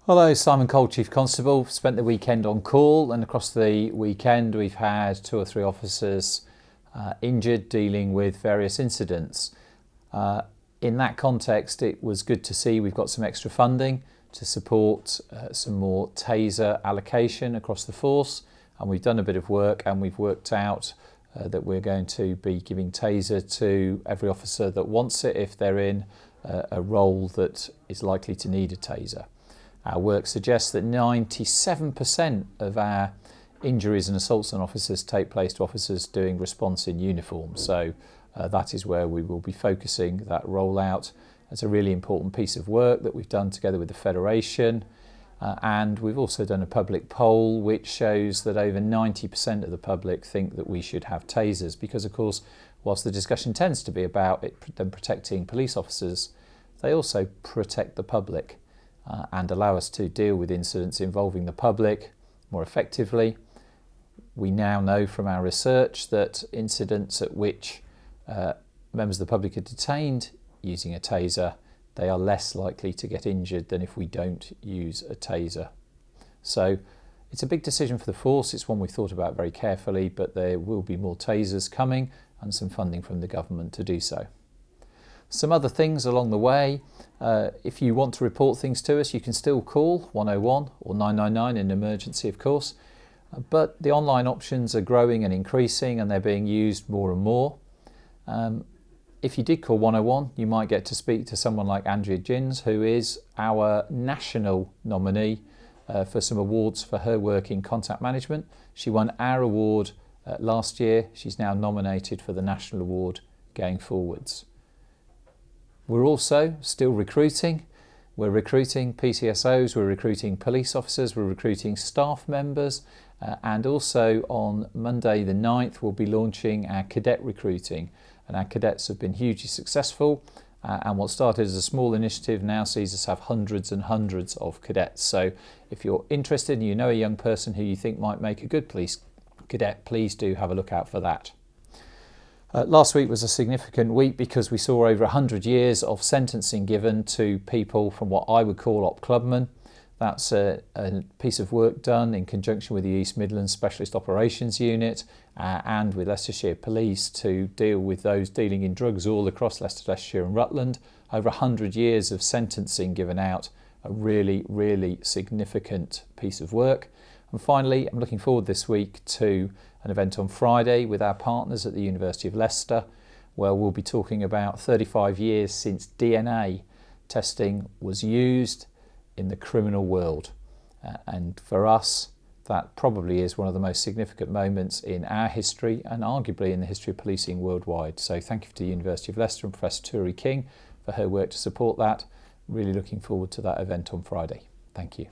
Hello, Simon Cole, Chief Constable. Spent the weekend on call, and across the weekend we've had 2 or 3 officers injured dealing with various incidents. In that context, it was good to see we've got some extra funding to support some more taser allocation across the force, and we've done a bit of work and we've worked out that we're going to be giving taser to every officer that wants it if they're in a role that is likely to need a taser. Our work suggests that 97% of our injuries and assaults on officers take place to officers doing response in uniform. So that is where we will be focusing that rollout. It's a really important piece of work that we've done together with the Federation. And we've also done a public poll which shows that over 90% of the public think that we should have tasers because, of course, whilst the discussion tends to be about them protecting police officers, they also protect the public. And allow us to deal with incidents involving the public more effectively. We now know from our research that incidents at which members of the public are detained using a taser, they are less likely to get injured than if we don't use a taser. So it's a big decision for the force. It's one we've thought about very carefully, but there will be more tasers coming and some funding from the government to do so. Some other things along the way. If you want to report things to us, you can still call 101 or 999 in an emergency, of course. But the online options are growing and increasing, and they're being used more and more. If you did call 101, you might get to speak to someone like Andrea Gins, who is our national nominee for some awards for her work in contact management. She won our award last year. She's now nominated for the national award going forwards. We're also still recruiting. We're recruiting PCSOs, we're recruiting police officers, we're recruiting staff members, and also on Monday the 9th we'll be launching our cadet recruiting. And our cadets have been hugely successful, and what started as a small initiative now sees us have hundreds and hundreds of cadets. So if you're interested and you know a young person who you think might make a good police cadet, please do have a look out for that. Last week was a significant week because we saw over 100 years of sentencing given to people from what I would call op clubmen. That's a piece of work done in conjunction with the East Midlands Specialist Operations Unit and with Leicestershire Police to deal with those dealing in drugs all across Leicestershire and Rutland. Over 100 years of sentencing given out, a really, really significant piece of work. And finally, I'm looking forward this week to an event on Friday with our partners at the University of Leicester, where we'll be talking about 35 years since DNA testing was used in the criminal world. And for us, that probably is one of the most significant moments in our history and arguably in the history of policing worldwide. So thank you to the University of Leicester and Professor Turi King for her work to support that. Really looking forward to that event on Friday. Thank you.